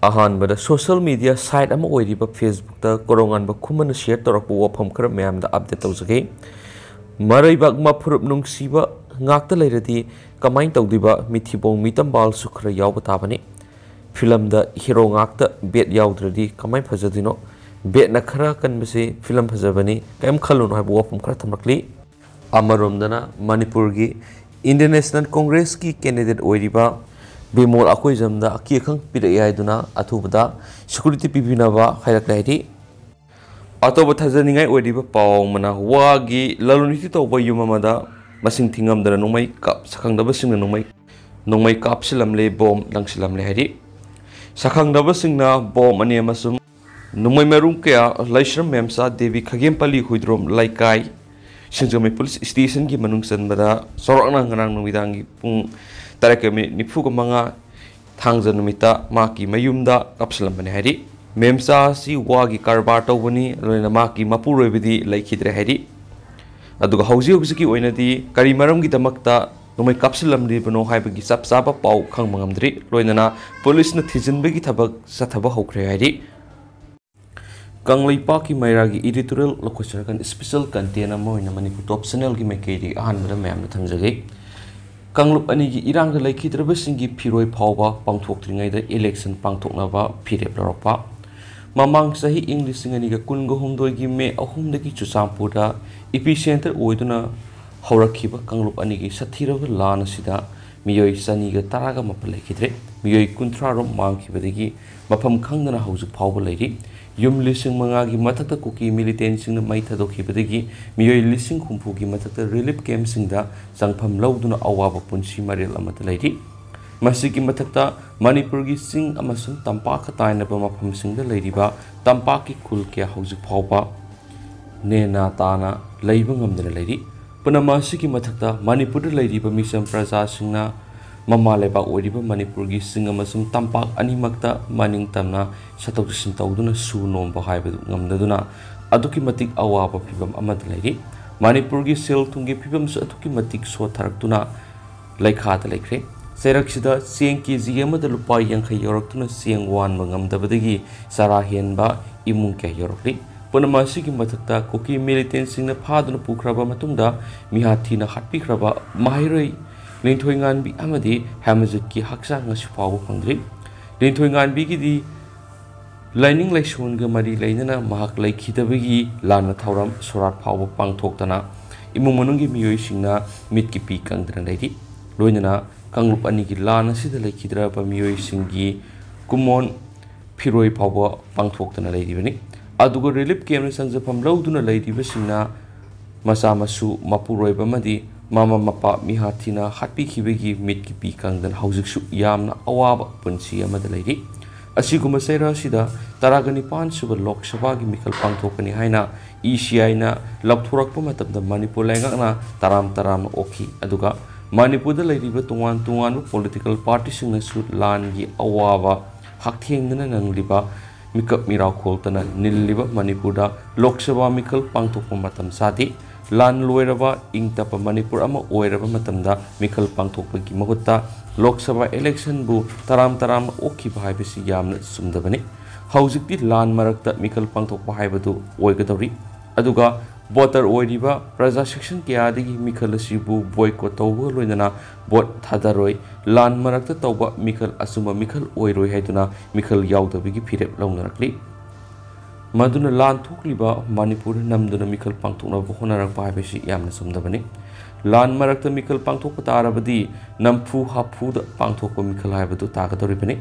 अहानबदा social media site अमा ओइरिबा Facebook ता कोरोंगानबा खुमन share तोरकपो वफम खर मैम दा update तौजगे मरैबाग मफुरुप नुंगसीबा ngakta leiradi kamai tawdiba mithibong mitambal sukhra yawba tabani film da hero ngakta bet yawdradi kamai phajadino bet na khara kanbase film phajabani kaim khalun haibu wafum khara thamrakli amaromdana manipur gi Indian National Congress ki candidate oiriba bimol akoi jamda aki khang pira yaiduna athubada security pibinaba khairak laidi atoba thajaningai oiriba paw mana wagi laluniti tawba yumamada masing thingam dara nongmai kap sakhangdaba singna nongmai kapsilamle bom langsilamle hari sakhangdaba singna bom ani amasum nongmai marum kya laishram memsa devi khagempali huidrom laikai sinjamai police station ki manung sanbada sorokna nganang numidangi pung tarakami nifu manga thangja numita maki mayumda kapsilamne hari memsa si wagi karbar tawbani loina maki mapuroibidi laikhidre hari aduga hauji oinadi kari maramgi damakta nongmai kapsilamri bano haibagi chap chaba pau khangma ngamdri loinana police na thijinbagi thabak sathaba hokre hairi kanglaipa ki mairagi editorial lokochar kan special content ama hoina manipur top channel gi mekeri ahanbada mayam na thamjage kanglup ani gi irang da laikhidraba singi phiroi phawba pangthokringai da election pangthoknaba phirep lorokpa mamang sahi English singani ga kungo humdoi gi me ahumdagi chusampura epicenter oiduna haurakhiba kanglup ani gi sathiraba lan sida miyoi sani ga taraga mapalai khidre miyoi kunthra rom mangkhibadagi mafam khangdana haujuk phawba lairi yum lising manga gi mathakta kuki militant sing na mai thadokhibadagi miyoi lising khumpu gi mathakta relief camp sing da changpham lauduna awaba punsi marel amata lairi masigi mathakta manipur gi sing amasung tampa khataina ba mafam sing da lairiba tampa ki khul kya haujuk phawba nena tana leiba ngamdana lairi punama sigi mathakta manipur da lairiba misam praja singna mama leba oiriba manipur gi sing amasung tampak animakta maning tamna satoksin tawduna su nomba haiba ngamdaduna aduki matik awaba phibam amad lairi manipur gi sel thungi phibam su aduki matik so tharaktuna laikha ta laikre Seraksida siang kg amada lupa yankhai yoroktuna siang wan mangamdabadagi sara henba imung kya yorokli punama sigi mathakta koki militant singna phaduna pukhraba matungda mihathina hatpikhraba mahairoi lingthoi nganbi amadi hamajut ki haksa ngasi phawu phangdri lingthoi nganbi gi di lining laishon ga mari lainana mahak laikhidabagi lana thauram sorat phawu pangthoktana imung manungi miyoi singna mitki pi kangdra lairi loinana kanglup ani gi lana sida laikhidra ba miyoi singi kumon phiroi phawa pangthoktana lairibani adugo relief camp sangjafam lauduna lairiba singna masa masu mapuroi ba madi mama mapa mihathina hatpi khibegi mitki pi kangdan haujiksu yamna awaba punsi amada lairi asiguma sera sida taragani pan suba lok sabha gi mikal pangthokani haina ECI na lapthorakpa matamda manipur laingakna taram okhi aduga manipur da lairiba tungan political party singna su lan gi awaba hakthengna nangliba mikap mirau kholtana nilliba manipur da lok sabha mikal pangthokpa matam sadi lan loiraba ingtapa manipur ama oiraba matamda mikal pangthokpa gi mahutta lok sabha election bu taram okhi bhai bisi yamna sumdabani haujikti lan marakta mikal pangthokpa haibadu oigadori aduga voter oiriba praja section kya mikal asibu boycott tawba loinana vote thadaroi lan marakta tawba mikal asuma mikal oiroi haiduna mikal yaudabigi phirep launarakli maduna lan thokliba manipur namduna mikal pangthokna honarakpa haibesi yamna sumdabani lan marakta mikal pangthokpa tarabadi namfu hafu da pangthokpa mikal haibadu tagadoribani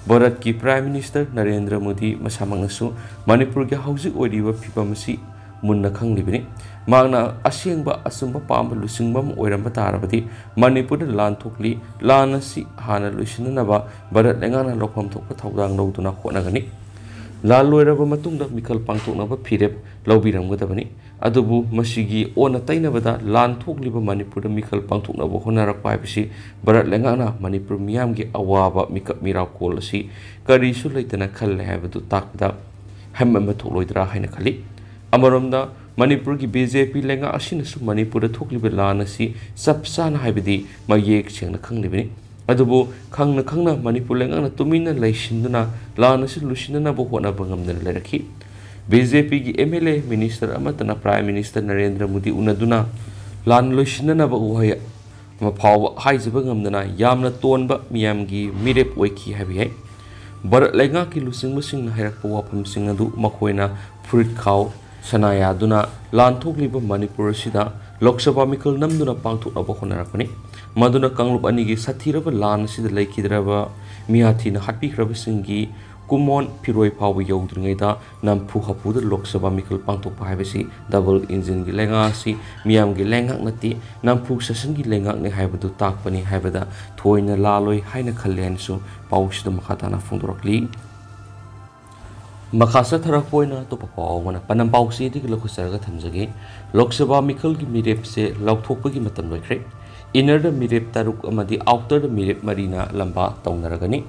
bharat ki prime minister Narendra Modi masamangnasu manipur ge haujik oiriba phibamasi munna khanglibini magna asengba asumba pamba lusingbam oiramba tarabadi manipur lan thokli lan asi hana lusinanaba bharat lengana lokham thokpa thaudang loduna khonagani lan loiraba matungda mikal pangthoknaba phirep lawbiramgadabani adubu masigi ona tainabada lan thokliba manipur mikal pangthoknaba honarakpa haibisi bharat lengana manipur miyamgi awaba mikap mirau kol asi karisu leitana khalle haibadu takda hamma thokloidra haina khali amaromda manipur ki BJP lenga asinasu manipur thokliba lan asi sapsana haibidi mayek chengna khanglibini ꯑꯗꯨꯕꯨ ꯈꯪꯅ ꯈꯪꯅ ꯃꯅꯤꯄꯨꯔ ꯂꯩꯉꯥꯛꯅ ꯇꯨꯃꯤꯟꯅ ꯂꯩꯁꯤꯟꯗꯨꯅ ꯂꯥꯟ ꯑꯁꯤ ꯂꯣꯏꯁꯤꯟꯅꯅꯕ ꯍꯣꯠꯅꯕ ꯉꯝꯗꯅ ꯂꯩꯔꯛꯈꯤ꯫ ꯕꯤꯖꯦꯄꯤꯒꯤ MLA minister ꯑꯃꯠꯇꯅ ꯄ꯭ꯔꯥꯏꯝ ꯃꯤꯅꯤꯁꯇꯔ ꯅꯔꯦꯟꯗ꯭ꯔ ꯃꯣꯗꯤ ꯎꯅꯗꯨꯅ ꯂꯥꯟ ꯂꯣꯏꯁꯤꯟꯅꯅꯕ ꯋꯥꯍꯩ ꯑꯃ ꯐꯥꯎꯕ ꯍꯥꯏꯖꯕ ꯉꯝꯗꯅ ꯌꯥꯝꯅ ꯇꯣꯟꯕ ꯃꯤꯌꯥꯝꯒꯤ ꯃꯤꯔꯦꯞ ꯑꯣꯏꯈꯤ ꯍꯥꯏꯕ ꯌꯥꯏ꯫ ꯚꯥꯔꯠ ꯂꯩꯉꯥꯛꯀꯤ ꯂꯨꯆꯤꯡꯕꯁꯤꯡꯅ ꯍꯥꯏꯔꯛꯄ ꯋꯥꯐꯝꯁꯤꯡ ꯑꯗꯨ ꯃꯈꯣꯏꯅ ꯐꯨꯔꯤꯠ ꯈꯥꯎ ꯁꯅꯥ ꯌꯥꯗꯨꯅ ꯂꯥꯟ ꯊꯣꯛꯂꯤꯕ ꯃꯅꯤꯄꯨꯔ ꯑꯁꯤꯗ ꯂꯣꯛ ꯁꯚꯥ ꯃꯤꯈꯜ ꯅꯝꯗꯨꯅ ꯄꯥꯡꯊꯣꯛꯅꯕ ꯍꯣꯠꯅꯔꯛꯄꯅꯤ꯫ ꯃꯗꯨꯅ ꯀꯥꯡꯂꯨꯞ ꯑꯅꯤꯒꯤ ꯁꯥꯊꯤꯔꯕ ꯂꯥꯟ ꯑꯁꯤꯗ ꯂꯩꯈꯤꯗ꯭ꯔꯕ ꯃꯤꯌꯥꯊꯤꯅ ꯍꯥꯠꯄꯤꯈ꯭ꯔꯕꯁꯤꯡꯒꯤ ꯀꯨꯃꯣꯟ ꯐꯤꯔꯣꯏ ꯐꯥꯎꯕ ꯌꯧꯗ꯭ꯔꯤꯉꯩꯗ ꯅꯝꯐꯨ ꯍꯥꯐꯨꯗ ꯂꯣꯛ ꯁꯚꯥ ꯃꯤꯈꯜ ꯄꯥꯡꯊꯣꯛꯄ ꯍꯥꯏꯕꯁꯤ ꯗꯕꯜ ꯏꯟꯖꯤꯟꯒꯤ ꯂꯩꯉꯥꯛ ꯑꯁꯤ ꯃꯤꯌꯥꯝꯒꯤ ꯂꯩꯉꯥꯛ ꯅꯠꯇꯦ, ꯅꯝꯐꯨ ꯁꯥꯁꯟꯒꯤ ꯂꯩꯉꯥꯛꯅꯤ ꯍꯥꯏꯕꯗꯨ ꯇꯥꯛꯄꯅꯤ ꯍꯥꯏꯕꯗ ꯊꯣꯏꯅ ꯂꯥꯜꯂꯣꯏ ꯍꯥꯏꯅ ꯈꯜꯂꯤ ꯍꯥꯏꯅꯁꯨ ꯄꯥꯎꯁꯤꯗ ꯃꯈꯥ ꯇꯥꯅ ꯐꯣꯡꯗꯣꯔꯛꯂꯤ꯫ ꯃꯈꯥ ꯆꯠꯊꯔꯛꯄ ꯑꯣꯏꯅ ꯑꯇꯣꯞꯄ ꯄꯥꯎ ꯑꯃꯅ ꯄꯅꯝ ꯄꯥꯎꯆꯦꯗꯒꯤ ꯂꯧꯈꯠꯆꯔꯒ ꯊꯝꯖꯒꯦ꯫ ꯂꯣꯛ ꯁꯚꯥ ꯃꯤꯈꯜꯒꯤ ꯃꯤꯔꯦꯞꯁꯦ ꯂꯥꯎꯊꯣꯛꯄꯒꯤ ꯃꯇꯝ ꯂꯣꯏꯈ꯭ꯔꯦ꯫ ꯏꯅꯔꯗ ꯃꯤꯔꯦꯞ 6 ꯑꯃꯗꯤ ꯑꯥꯎꯇꯔꯗ ꯃꯤꯔꯦꯞ 4ꯅ ꯂꯝꯕꯥ ꯇꯧꯅꯔꯒꯅꯤ꯫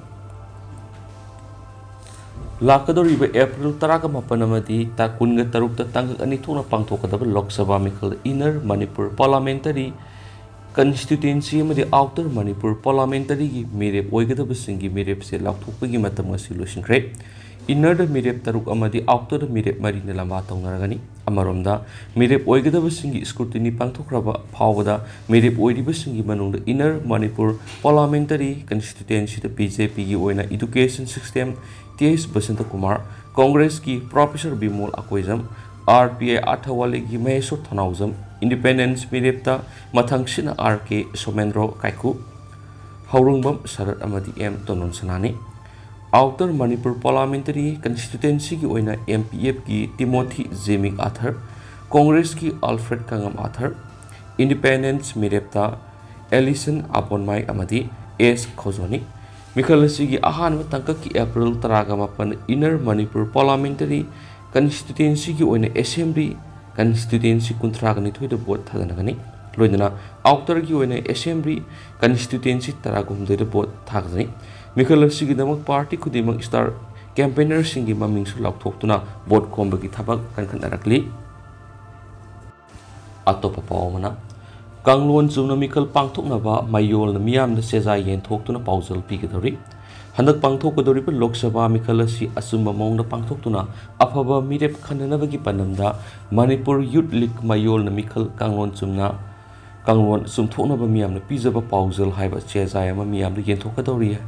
ꯂꯥꯛꯀꯗꯧꯔꯤꯕ ꯑꯦꯄ꯭ꯔꯤꯜ 18 ꯑꯃꯗꯤ 23ꯗ ꯇꯥꯡꯀꯛ ꯑꯅꯤ ꯊꯣꯛꯅ ꯄꯥꯡꯊꯣꯛꯀꯗꯕ ꯂꯣꯛ ꯁꯚꯥ ꯃꯤꯈꯜ ꯏꯅꯔ ꯃꯅꯤꯄꯨꯔ ꯄꯥꯔꯂꯥꯃꯦꯟꯇꯔꯤ ꯀꯟꯁꯇꯤꯇ꯭ꯌꯨꯟꯁꯤ ꯑꯃꯗꯤ ꯑꯥꯎꯇꯔ ꯃꯅꯤꯄꯨꯔ ꯄꯥꯔꯂꯥꯃꯦꯟꯇꯔꯤꯒꯤ ꯃꯤꯔꯦꯞ ꯑꯣꯏꯒꯗꯕꯁꯤꯡꯒꯤ ꯃꯤꯔꯦꯞꯁꯦ ꯂꯥꯎꯊꯣꯛꯄꯒꯤ ꯃꯇꯝ ꯉꯁꯤ ꯂꯣꯏꯁꯤꯟꯈ꯭ꯔꯦ꯫ ꯏꯅꯔꯗ ꯃꯤꯔꯦꯞ 6 ꯑꯃꯗꯤ ꯑꯥꯎꯇꯔꯗ ꯃꯤꯔꯦꯞ 4ꯅ ꯂꯝꯕꯥ ꯇꯧꯅꯔꯒꯅꯤ꯫ ꯑꯃꯔꯣꯝꯗ ꯃꯤꯔꯦꯞ ꯑꯣꯏꯒꯗꯕꯁꯤꯡꯒꯤ ꯁ꯭ꯀ꯭ꯔꯨꯇꯤꯅꯤ ꯄꯥꯡꯊꯣꯛꯈ꯭ꯔꯕ ꯐꯥꯎꯕꯗ ꯃꯤꯔꯦꯞ ꯑꯣꯏꯔꯤꯕꯁꯤꯡꯒꯤ ꯃꯅꯨꯡꯗ ꯏꯅꯔ ꯃꯅꯤꯄꯨꯔ ꯄꯥꯔꯂꯥꯃꯦꯟꯇꯔꯤ ꯀꯟꯁꯇꯤꯇ꯭ꯌꯨꯟꯁꯤꯗ ꯕꯤꯖꯦꯄꯤꯒꯤ ꯑꯣꯏꯅ ꯏꯗꯨꯀꯦꯁꯟ ꯁꯤꯁꯇꯦꯝ TH ꯕꯁꯟꯇꯀꯨꯃꯥꯔ, ꯀꯣꯡꯒ꯭ꯔꯦꯁꯀꯤ ꯄ꯭ꯔꯣꯐꯦꯁꯔ ꯕꯤꯃꯣꯜ ꯑꯀꯣꯏꯖꯝ, RPI ꯑꯥꯔꯊꯋꯥꯂꯤꯒꯤ ꯃꯍꯦꯁꯣꯔ ꯊꯅꯥꯎꯖꯝ, ꯏꯟꯗꯤꯄꯦꯟꯗꯦꯟꯁ ꯃꯤꯔꯦꯞꯇ ꯃꯊꯪꯁꯤꯠꯅ RK ꯁꯣꯃꯦꯟꯗ꯭ꯔꯣ ꯀꯥꯏꯀꯨ, ꯍꯧꯔꯨꯡꯕꯝ ꯁꯔꯠ ꯑꯃꯗꯤ M ꯇꯣꯅꯣꯟ ꯁꯅꯥꯅꯤ꯫ ꯑꯥꯎꯇꯔ ꯃꯅꯤꯄꯨꯔ ꯄꯥꯔꯂꯥꯃꯦꯟꯇꯔꯤ ꯀꯟꯁꯇꯤꯇ꯭ꯌꯨꯟꯁꯤꯒꯤ ꯑꯣꯏꯅ MPFꯒꯤ ꯇꯤꯃꯣꯊꯤ ꯖꯦꯃꯤꯛ ꯑꯥꯊꯔ, ꯀꯣꯡꯒ꯭ꯔꯦꯁꯀꯤ ꯑꯜꯐ꯭ꯔꯦꯗ ꯀꯪꯉꯝ ꯑꯥꯊꯔ, ꯏꯟꯗꯤꯄꯦꯟꯗꯦꯟꯁ ꯃꯤꯔꯦꯞꯇ ꯑꯦꯂꯤꯁꯟ ꯑꯄꯣꯟꯃꯥꯏ ꯑꯃꯗꯤ S ꯈꯣꯖꯣꯅꯤ꯫ ꯃꯤꯈꯜ ꯑꯁꯤꯒꯤ ꯑꯍꯥꯟꯕ ꯇꯥꯡꯀꯛꯀꯤ ꯑꯦꯄ꯭ꯔꯤꯜ 18 ꯏꯅꯔ ꯃꯅꯤꯄꯨꯔ ꯄꯥꯔꯂꯥꯃꯦꯟꯇꯔꯤ ꯀꯟꯁꯇꯤꯇ꯭ꯌꯨꯟꯁꯤꯒꯤ ꯑꯣꯏꯅ ꯑꯦꯁꯦꯝꯕ꯭ꯂꯤ ꯀꯟꯁꯇꯤꯇ꯭ꯌꯨꯟꯁꯤ 32ꯗ ꯚꯣꯠ ꯊꯥꯗꯅꯒꯅꯤ꯫ ꯂꯣꯏꯅꯅ ꯑꯥꯎꯇꯔꯒꯤ ꯑꯣꯏꯅ ꯑꯦꯁꯦꯝꯕ꯭ꯂꯤ ꯀꯟꯁꯇꯤꯇ꯭ꯌꯨꯟꯁꯤ 16ꯗ ꯚꯣꯠ ꯊꯥꯒꯅꯤ꯫ ꯃꯤꯈꯜ ꯑꯁꯤꯒꯤꯗꯃꯛ ꯄꯥꯔꯇꯤ ꯈꯨꯗꯤꯡꯃꯛ ꯁ꯭ꯇꯥꯔ ꯀꯦꯝꯄꯦꯅꯔꯁꯤꯡꯒꯤ ꯃꯃꯤꯡꯁꯨ ꯂꯥꯎꯊꯣꯛꯇꯨꯅ ꯚꯣꯠ ꯈꯣꯝꯕꯒꯤ ꯊꯕꯛ ꯀꯟꯈꯠꯅꯔꯛꯂꯤ꯫ ꯑꯇꯣꯞꯄ ꯄꯥꯎ ꯑꯃꯅ ꯀꯥꯡꯂꯣꯟ ꯆꯨꯝꯅ ꯃꯤꯈꯜ ꯄꯥꯡꯊꯣꯛꯅꯕ ꯃꯌꯣꯜꯅ ꯃꯤꯌꯥꯝꯗ ꯆꯦꯖꯥꯏ ꯌꯦꯟꯊꯣꯛꯇꯨꯅ ꯄꯥꯎꯖꯦꯜ ꯄꯤꯒꯗꯧꯔꯤ꯫ ꯍꯟꯗꯛ ꯄꯥꯡꯊꯣꯛꯀꯗꯧꯔꯤꯕ ꯂꯣꯛ ꯁꯚꯥ ꯃꯤꯈꯜ ꯑꯁꯤ ꯑꯆꯨꯝꯕ ꯃꯑꯣꯡꯗ ꯄꯥꯡꯊꯣꯛꯇꯨꯅ ꯑꯐꯕ ꯃꯤꯔꯦꯞ ꯈꯟꯅꯅꯕꯒꯤ ꯄꯥꯟꯗꯝꯗ ꯃꯅꯤꯄꯨꯔ ꯌꯨꯠ ꯂꯤꯒ ꯃꯌꯣꯜꯅ ꯃꯤꯈꯜ ꯀꯥꯡꯂꯣꯟ ꯆꯨꯝꯊꯣꯛꯅꯕ ꯃꯤꯌꯥꯝꯅ ꯄꯤꯖꯕ ꯄꯥꯎꯖꯦꯜ ꯍꯥꯏꯕ ꯆꯦꯖꯥꯏ ꯑꯃ ꯃꯤꯌꯥꯝꯗ ꯌꯦꯟꯊꯣꯛꯀꯗꯧꯔꯤ꯫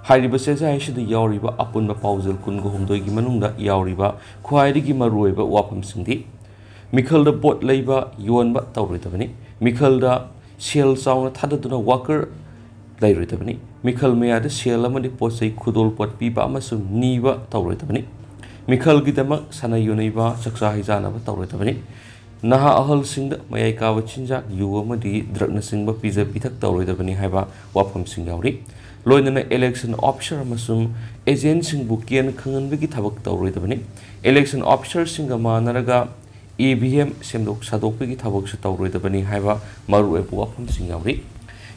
ꯍꯥꯏꯔꯤꯕ ꯆꯦꯖꯥꯏ ꯑꯁꯤꯗ ꯌꯥꯎꯔꯤꯕ ꯑꯄꯨꯟꯕ ꯄꯥꯎꯖꯦꯜ 29ꯒꯤ ꯃꯅꯨꯡꯗ ꯌꯥꯎꯔꯤꯕ ꯈ꯭ꯋꯥꯏꯗꯒꯤ ꯃꯔꯨꯑꯣꯏꯕ ꯋꯥꯐꯝꯁꯤꯡꯗꯤ: ꯃꯤꯈꯜꯗ ꯄꯣꯠ ꯂꯩꯕ ꯌꯣꯟꯕ ꯇꯧꯔꯣꯏꯗꯕꯅꯤ꯫ ꯃꯤꯈꯜꯗ ꯁꯦꯜ ꯆꯥꯎꯅ ꯊꯥꯗꯗꯨꯅ ꯋꯥꯀꯔ ꯂꯩꯔꯣꯏꯗꯕꯅꯤ꯫ ꯃꯤꯈꯜ ꯃꯌꯥꯗ ꯁꯦꯜ ꯑꯃꯗꯤ ꯄꯣꯠꯆꯩ ꯈꯨꯗꯣꯜ ꯄꯣꯠ ꯄꯤꯕ ꯑꯃꯁꯨꯡ ꯅꯤꯕ ꯇꯧꯔꯣꯏꯗꯕꯅꯤ꯫ ꯃꯤꯈꯜꯒꯤꯗꯃꯛ ꯁꯥꯟꯅ ꯌꯣꯟꯅꯩꯕ ꯆꯥꯛꯆꯥ ꯍꯩꯖꯥꯟꯅꯕ ꯇꯧꯔꯣꯏꯗꯕꯅꯤ꯫ ꯅꯍꯥ ꯑꯍꯜꯁꯤꯡꯗ ꯃꯌꯥꯏ ꯀꯥꯕ ꯆꯤꯟꯖꯥꯛ, ꯌꯨ ꯑꯃꯗꯤ ꯗ꯭ꯔꯒꯅꯆꯤꯡꯕ ꯄꯤꯖ ꯄꯤꯊꯛ ꯇꯧꯔꯣꯏꯗꯕꯅꯤ ꯍꯥꯏꯕ ꯋꯥꯐꯝꯁꯤꯡ ꯌꯥꯎꯔꯤ꯫ ꯂꯣꯏꯅꯅ ꯏꯂꯦꯛꯁꯟ ꯑꯣꯐꯤꯁꯥꯔ ꯑꯃꯁꯨꯡ ꯑꯦꯖꯦꯟꯠꯁꯤꯡꯕꯨ ꯀꯤꯌꯟ ꯈꯪꯍꯟꯕꯒꯤ ꯊꯕꯛ ꯇꯧꯔꯣꯏꯗꯕꯅꯤ꯫ ꯏꯂꯦꯛꯁꯟ ꯑꯣꯐꯤꯁꯥꯔꯁꯤꯡꯒ ꯃꯥꯟꯅꯔꯒ EVM ꯁꯦꯝꯗꯣꯛ ꯁꯥꯗꯣꯛꯄꯒꯤ ꯊꯕꯛꯁꯨ ꯇꯧꯔꯣꯏꯗꯕꯅꯤ ꯍꯥꯏꯕ ꯃꯔꯨꯑꯣꯏꯕ ꯋꯥꯐꯝꯁꯤꯡ ꯌꯥꯎꯔꯤ꯫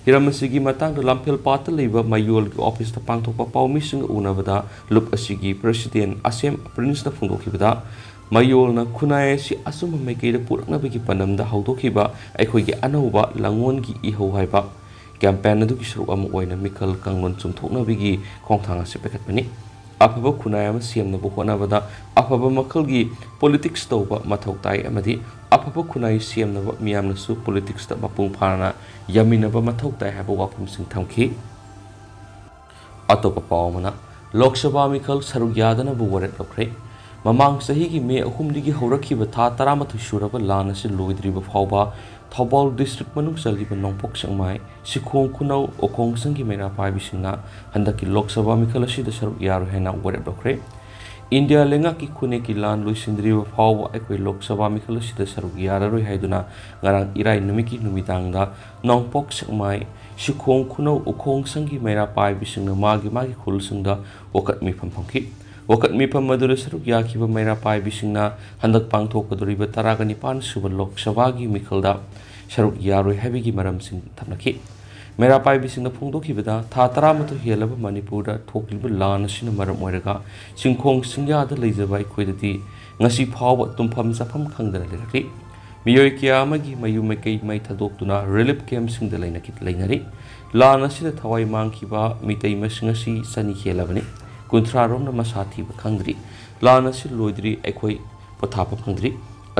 ꯍꯤꯔꯝ ꯑꯁꯤꯒꯤ ꯃꯇꯥꯡꯗ ꯂꯝꯐꯦꯜꯄꯥꯠꯇ ꯂꯩꯕ ꯃꯌꯣꯜꯒꯤ ꯑꯣꯐꯤꯁꯇ ꯄꯥꯡꯊꯣꯛꯄ ꯄꯥꯎꯃꯤꯁꯤꯡꯒ ꯎꯅꯕꯗ ꯂꯨꯞ ꯑꯁꯤꯒꯤ ꯄ꯭ꯔꯁꯤꯗꯦꯟꯠ ꯑꯁꯦꯝ ꯄ꯭ꯔꯤꯟꯁꯅ ꯐꯣꯡꯗꯣꯛꯈꯤꯕꯗ ꯃꯌꯣꯜꯅ ꯈꯨꯟꯅꯥꯏ ꯑꯁꯤ ꯑꯆꯨꯝꯕ ꯃꯥꯏꯀꯩꯗ ꯄꯨꯔꯛꯅꯕꯒꯤ ꯄꯥꯟꯗꯝꯗ ꯍꯧꯗꯣꯛꯈꯤꯕ ꯑꯩꯈꯣꯏꯒꯤ ꯑꯅꯧꯕ ꯂꯥꯡꯑꯣꯟꯒꯤ ꯏꯍꯧ ꯍꯥꯏꯕ ꯀꯦꯝꯄꯦꯟ ꯑꯗꯨꯒꯤ ꯁꯔꯨꯛ ꯑꯃ ꯑꯣꯏꯅ ꯃꯤꯈꯜ ꯀꯥꯡꯂꯣꯟ ꯆꯨꯝꯊꯣꯛꯅꯕꯒꯤ ꯈꯣꯡꯊꯥꯡ ꯑꯁꯤ ꯄꯥꯏꯈꯠꯄꯅꯤ꯫ ꯑꯐꯕ ꯈꯨꯟꯅꯥꯏ ꯑꯃ ꯁꯦꯝꯅꯕ ꯍꯣꯠꯅꯕꯗ ꯑꯐꯕ ꯃꯈꯜꯒꯤ ꯄꯣꯂꯤꯇꯤꯛꯁ ꯇꯧꯕ ꯃꯊꯧ ꯇꯥꯏ ꯑꯃꯗꯤ ꯑꯐꯕ ꯈꯨꯟꯅꯥꯏ ꯁꯦꯝꯅꯕ ꯃꯤꯌꯥꯝꯅꯁꯨ ꯄꯣꯂꯤꯇꯤꯛꯁꯇ ꯃꯄꯨꯡ ꯐꯥꯅ ꯌꯥꯃꯤꯟꯅꯕ ꯃꯊꯧ ꯇꯥꯏ ꯍꯥꯏꯕ ꯋꯥꯐꯝꯁꯤꯡ ꯊꯝꯈꯤ꯫ ꯑꯇꯣꯞꯄ ꯄꯥꯎ ꯑꯃꯅ ꯂꯣꯛ ꯁꯚꯥ ꯃꯤꯈꯜ ꯁꯔꯨꯛ ꯌꯥꯗꯅꯕ ꯋꯥꯔꯦꯞ ꯂꯧꯈ꯭ꯔꯦ꯫ ꯃꯃꯥꯡ ꯆꯍꯤꯒꯤ ꯃꯦ 3ꯗꯒꯤ ꯍꯧꯔꯛꯈꯤꯕ ꯊꯥ 11 ꯁꯨꯔꯕ ꯂꯥꯟ ꯑꯁꯤ ꯂꯣꯏꯗ꯭ꯔꯤꯕ ꯐꯥꯎꯕ ꯊꯧꯕꯥꯜ ꯗꯤꯁꯇ꯭ꯔꯤꯛ ꯃꯅꯨꯡ ꯆꯜꯂꯤꯕ ꯅꯣꯡꯄꯣꯛ ꯁꯦꯛꯃꯥꯏ, ꯁꯤꯈꯣꯡ ꯈꯨꯅꯧ, ꯎꯈꯣꯡꯁꯪꯒꯤ ꯃꯩꯔꯥ ꯄꯥꯏꯕꯤꯁꯤꯡꯅ ꯍꯟꯗꯛꯀꯤ ꯂꯣꯛ ꯁꯚꯥ ꯃꯤꯈꯜ ꯑꯁꯤꯗ ꯁꯔꯨꯛ ꯌꯥꯔꯣꯏ ꯍꯥꯏꯅ ꯋꯥꯔꯦꯞ ꯂꯧꯈ꯭ꯔꯦ꯫ ꯏꯟꯗꯤꯌꯥ ꯂꯩꯉꯥꯛꯀꯤ ꯈꯨꯟꯅꯩꯒꯤ ꯂꯥꯟ ꯂꯣꯏꯁꯤꯟꯗ꯭ꯔꯤꯕ ꯐꯥꯎꯕ ꯑꯩꯈꯣꯏ ꯂꯣꯛ ꯁꯚꯥ ꯃꯤꯈꯜ ꯑꯁꯤꯗ ꯁꯔꯨꯛ ꯌꯥꯔꯔꯣꯏ ꯍꯥꯏꯗꯨꯅ ꯉꯔꯥꯡ ꯏꯔꯥꯏ ꯅꯨꯃꯤꯠꯀꯤ ꯅꯨꯃꯤꯗꯥꯡꯗ ꯅꯣꯡꯄꯣꯛ ꯁꯦꯛꯃꯥꯏ, ꯁꯤꯈꯣꯡ ꯈꯨꯅꯧ, ꯎꯈꯣꯡꯁꯪꯒꯤ ꯃꯩꯔꯥ ꯄꯥꯏꯕꯤꯁꯤꯡꯅ ꯃꯥꯒꯤ ꯈꯨꯜꯁꯤꯡꯗ ꯋꯥꯀꯠ ꯃꯤꯐꯝ ꯐꯝꯈꯤ꯫ ꯋꯥꯀꯠ ꯃꯤꯐꯝ ꯑꯗꯨꯗ ꯁꯔꯨꯛ ꯌꯥꯈꯤꯕ ꯃꯩꯔꯥ ꯄꯥꯏꯕꯤꯁꯤꯡꯅ ꯍꯟꯗꯛ ꯄꯥꯡꯊꯣꯛꯀꯗꯧꯔꯤꯕ 19 ꯁꯨꯕ ꯂꯣꯛ ꯁꯚꯥꯒꯤ ꯃꯤꯈꯜꯗ ꯁꯔꯨꯛ ꯌꯥꯔꯣꯏ ꯍꯥꯏꯕꯒꯤ ꯃꯔꯝꯁꯤꯡ ꯊꯝꯅꯈꯤ꯫ ꯃꯩꯔꯥ ꯄꯥꯏꯕꯤꯁꯤꯡꯅ ꯐꯣꯡꯗꯣꯛꯈꯤꯕ ꯋꯥꯐꯝꯁꯤꯡ ꯑꯗꯨꯗ ꯃꯈꯣꯏꯅ ꯂꯣꯛ ꯁꯚꯥ ꯃꯤꯈꯜ ꯊꯥ 11 ꯍꯦꯜꯂꯕ ꯃꯅꯤꯄꯨꯔꯗ ꯊꯣꯛꯂꯤꯕ ꯂꯥꯟ ꯑꯁꯤꯅ ꯃꯔꯝ ꯑꯣꯏꯔꯒ ꯆꯤꯡꯈꯣꯡ ꯆꯤꯡꯌꯥꯗ ꯂꯩꯖꯕ ꯑꯩꯈꯣꯏꯗꯗꯤ ꯉꯁꯤ ꯐꯥꯎꯕ ꯇꯨꯝꯐꯝ ꯆꯥꯐꯝ ꯈꯪꯗꯅ ꯂꯩꯔꯛꯂꯤ꯫ मियोय क्या अमगी मयु मैकई मै थादोक्तुना रिलीफ कैम्पसिंग लेनरी लान असिदा थवाई मांगखिबा मितै मसिंग असि सनी हेलबनी कुंथ्रारोम मसा थीब खंगद्री लान असि लोइद्री अखोई पोथाप खंगद्री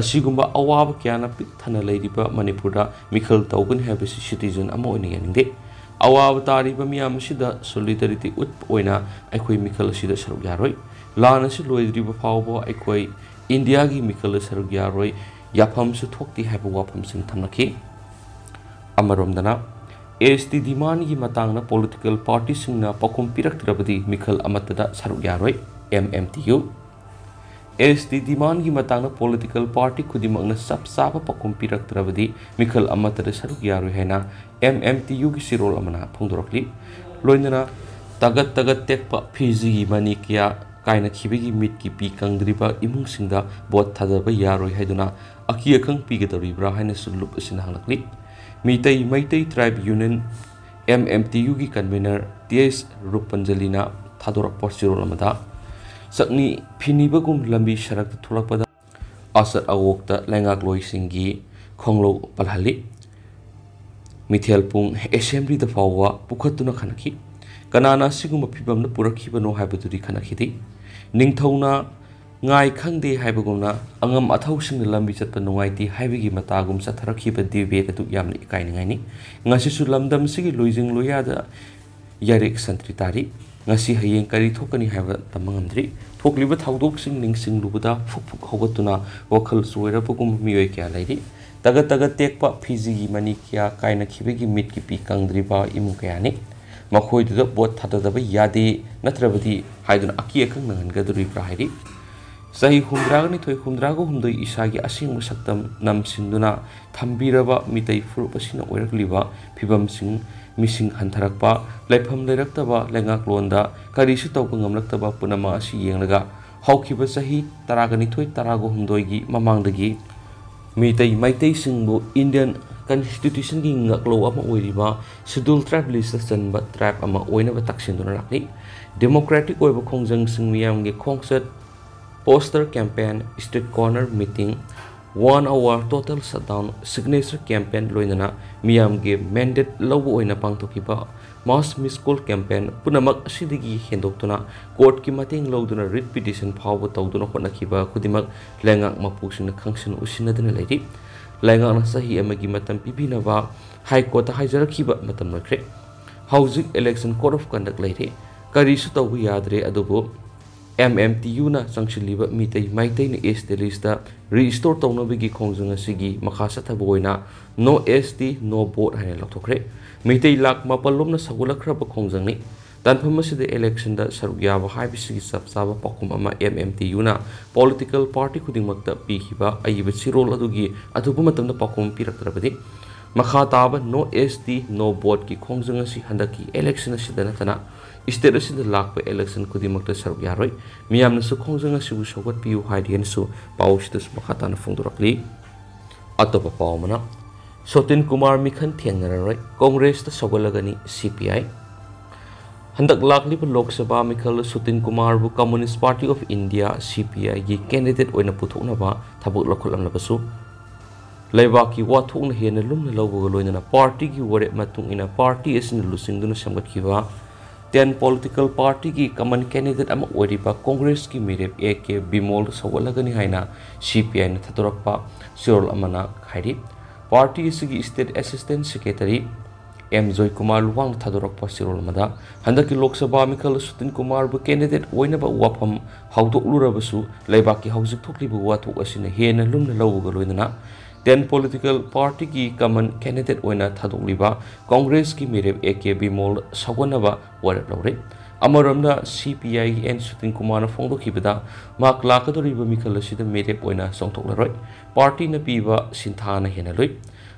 असिगुंबा अवाब क्याना पिक थना लेरिबा मणिपुरदा मिखल तौगन हैबसि सिटीजन अमा ओइना यानिंगदे अवाब तारिबा मियाम असिदा सोलिडारिटी उत ओइना अखोई मिखल असिदा सरुक यारोय लान असि लोइद्रीबा फावबो अखोई इंडिया की मिखल सरुक यारोय याफमसु थोक्ति हैब वाफमसिंग थमनखि अमरोमदना एसटी डिमांड की मतांगना पॉलिटिकल पार्टी सिंगना पखुम पिरक्तरबदी मिखल अमतदा सरुक यारोय MMTU एसटी डिमांड की मतांगना पॉलिटिकल पार्टी खुदिमकना सब साब पखुम पिरक्तरबदी मिखल अमतदा सरुक यारोय हैना MMTU की सिरोल अमना फोंदोरकली लोइनना तगत तगत तेकपा फिजी की मनी किया कायना खिबेगी मिट की पी कंगद्रिबा इमुंग सिंगदा बोत थादबा यारोय हैदुना अकी अखंग पीगदरिब्रा हैना सुलुप असिना हंगलकली Meetei Meitei tribe union MMTU की कन्वीनर TS रूपंजलिना थादोरक सिरोल अमदा सकनी फिनिबगुम लंबी सड़क थोलकपदा असर अवोक्ता लैंगाकलोइसिंगी खोंगलो पलहली मिथेलपुंग असेंबली द फावा पुखतुना खनखी कनाना सिगुम फिबम पुरखिबनो हाइबदुरी खनखिदी निंगथौना ngai khangde haibaguna angam athausin lambi chatpa nungaiti haibigi matagum satharakiba dibe katu yamni kaingai ni ngasi su lamdam sigi loijing loya da yarik santritari ngasi hayeng kari thokani haiba tamangamdri thokliba thaudok sing ningsing lubuda phukphuk hogatuna wakhal soira pugum miyoi kya lairi taga taga tekpa fiji gi mani kya kaina khibegi mit ki pi kangdriba imu kya ni makhoi du bot thadadaba yade natrabadi haidun aki akang nangan gaduri prahiri सही हुंद्रागनी थोय हुंद्रागो हुंदोय इसागी using सकतम नमसिंदुना थंबीरबा मितै फुरुपसिना ओइरकलिबा फिबमसिंग मिसिंग हंथरकपा लाइफम लेरक्तबा लेंगाक्लोंदा करिसु तौब ngamlaktaba punama asi yenglaga हौखिबा सही तरागनी थोय तरागो हुंदोयगी ममांगदगी मितै मैतै सिंगबु इंडियन कॉन्स्टिट्यूशन की ngaklo ama oiriba schedule tribe list chanba tribe ama oinaba taksinदुना lakni democratic oiba khongjang sing miyamge khongsat poster campaign, street corner meeting, 1 hour total shutdown, signature campaign loinana miyam ge mandate lobo oina pangthokiba mass miss call campaign punamak asidigi hendoktuna court ki mating loduna writ petition phawba tawduna honakiba kudimak lengak mapusina khangsin usinaduna leiri lengak na sahi amagi matam pibinaba high court haijarakhiba matam nakre housing election code of conduct leiri karisu tawbu yadre adubu MMTU na sangshiliba mitay maitay ni SD lista restore tawnabigi khongjang asigi makhasa thaboina no SD no vote haina lathokre mitay lak mapalom na sagulakraba khongjang ni tanpham asida election da sarugyaba haibisigi sabsaba pakum ama MMTU na political party khudingmakta pihiba ayiba sirol adugi adubu matamda pakum piraktrabadi makha taba no SD no vote ki khongjang asi handaki election asida natana state asida lakpa election kudimakta saruk yaroi miyamna su khongjang asibu sogat piu haidian su pausida su makhatana phungdurakli atopa pawmana Sotin Kumar mikhan thiangnaroi Congress ta sogalagani CPI handak lakli pa Lok Sabha mikhal Sotin Kumar bu Communist Party of India CPI gi candidate oina puthoknaba thabuk lokholamlabasu Laibaki wathokna hena lumna lawbaga loinana party gi ware matung ina party asin lusingduna samgatkiba 10 political party की common candidate ama oiriba Congress की mirep AK Bimol sawalagani haina CPI na thatorakpa sirol amana khairi party sigi state assistant secretary M Joy Kumar Luwang thatorakpa sirol mada handaki Lok Sabha mikhal Sotin Kumar bu candidate oinaba wafam hawdoklurabasu laibaki hawjik thoklibu wathok asina hena lumna lawuga loinana 10 political party की common candidate ओइना थादोकलिबा Congress की मेरेब AK Bimol सगोनबा वारेप लौरे अमरमदा CPI की N सुतिन Kumar फोंदोखिबदा माक लाकदोरिबा मिखल असिदा मेरेब ओइना सोंथोकलरोय party न पीबा सिंथाना हेनलोय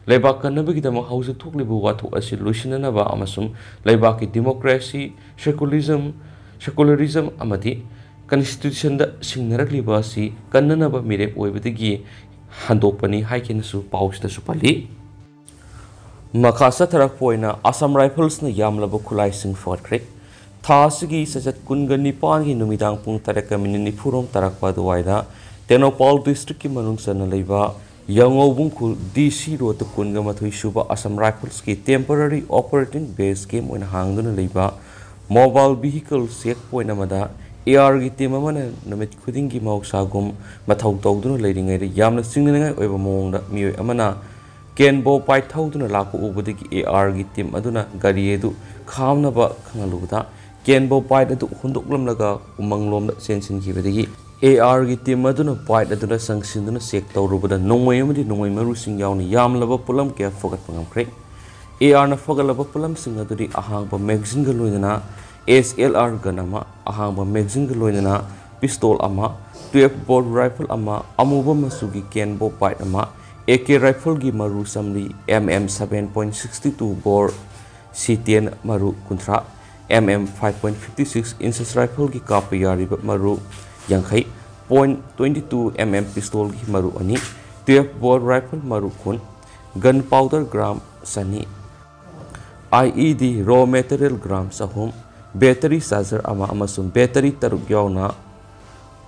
लेबाक कनबगिदम house थोकलिबु वाथोक असि लुसिननबा अमसुम लेबाक की democracy secularism अमदि constitution दा सिंगनरकलिबा असि कन्ननबा मेरेब ओइबदगी handopani haikin su pausda su pali makasa tharak poina Assam Rifles na yamlaba khulai sing forkre thasigi sajat kungani pan gi numidang pung taraka minini phurom tarakpa duwaida Tenopal district ki manung sana leiba Yangobungkul DC Road to Kungamathui Suba Assam Rifles ki temporary operating base game when hangduna liba mobile vehicle checkpoint amada AR gi team amana namit khuding gi mausagum mathau tawduna leiringai de yamna singningai oiba mongda mioi amana kenbo pai thauduna laku ubudigi AR gi team aduna gari edu khamnaba khangaluda kenbo pai adu hunduklamlaga umanglomda sensin kibadigi AR gi team aduna pai aduna sangsinduna check tawrubada nongmei amadi nongmei maru sing yauni yamlaba pulam ke fogat pangamkre AR na fogalaba pulam sing aduri ahangba magazine ga loidana SLR ganama ahangba magazine ga loidana pistol ama 12 bore rifle ama amuba masugi kenbo pai ama AK rifle gi maru samli MM 7.62 bore C10 maru kuntra MM 5.56 inches rifle gi kapayari maru Yankai .22 mm pistol gi maru ani 12 bore rifle maru kun gunpowder gram sani IED raw material gram sahum battery charger ama amasum battery taruk yauna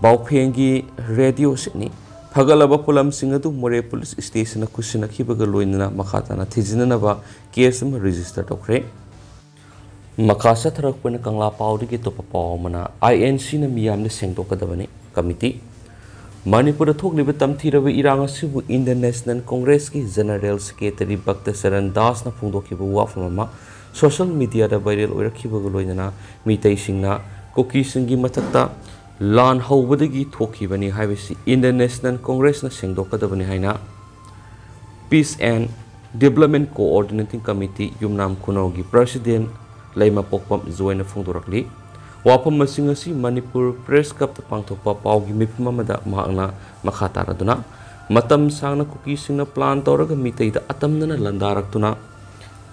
bauphengi radio sini phagalaba pulam singatu more police station kusina khibaga loinana makhatana thijinana ba case ma register tokre Makasa tharak pun kangla paudi ki topa pawmana INC na miyam na sengdokadabani committee Manipur thok liba tamthirawa irang asibu Indian National Congress ki General Secretary Bhakta Saran Das na phungdokhiba wafama social media da viral oirakhiba loinana mitai singna koki singi mathakta lan hawbadagi thokhibani haibasi Indian National Congress na sengdokadabani haina Peace and Development Coordinating Committee Yumnam Kunogi President Laima Pokpam Zoina Fungdurakli Wapam Masingasi Manipur Press Cup the Pangtopa Paugi Mipmamada Mahana Makataraduna Matam Sangna Cookie Singna Plant Toraga Mita Atamna Landaraktuna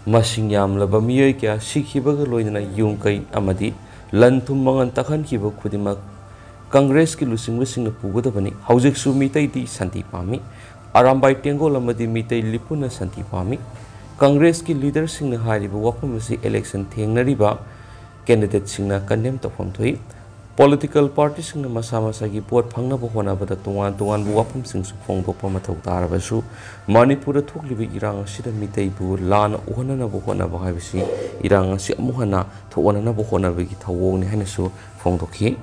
Masingam Labamia Kia Sikhibaga Loina Yunkai Amadi Lantum Mangan Takan Kiba Kudimak Congress ki lusing lusing na pugodabani Haujik su Mitai di Santi Pami Arambai Tengo Lamadi Mitai Lipuna Santi Pami Congress ki leader sing na hariba wapam si election thengnariba candidate sing na condemn tofam thoi political parties sing na masa gi vote phangna bo hona bada tungan bu wapam sing su phongdokpa mathau tarabasu Manipur thoklibi irang sida mitai bu lan ohana na bo hona ba habisi irang si amuhana thona na bo hona bi thawong ni hana su phongdokhi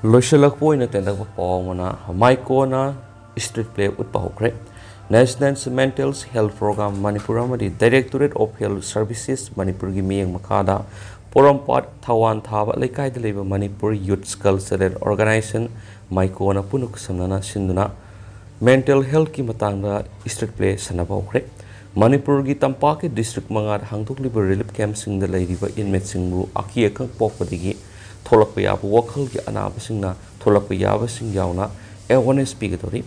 loisalak poina tendak ba pawmana maikona street play utpa hokre National Mental Health Program Manipur amadi Directorate of Health Services Manipur gi miyang makada Porampat Thawan Thaba Laikai da leba Manipur Youth Cultural Organization Maikona punuk samnana sinduna mental health ki matangda street play sanaba okre Manipur gi Tampake district mangar hangtuk liba relief camp sing da lairiba inmate singbu aki akang pokpadigi tholakpa yabu wakhal gi anaba singna tholakpa yaba sing yauna awareness pigatori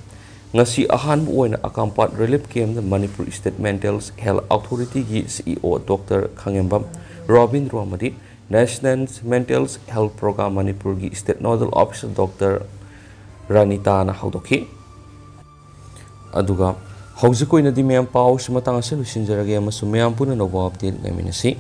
ngasi ahan bu oina akampat relief camp the Manipur State Mental Health Authority gi CEO Dr. Khangembam Robin Romadi National Mental Health Program Manipur gi State Nodal Officer Dr. Ranita na haudoki aduga haujikoina di meyam paus matang ase lusinjarage amasu meyam puna nobo update naiminasi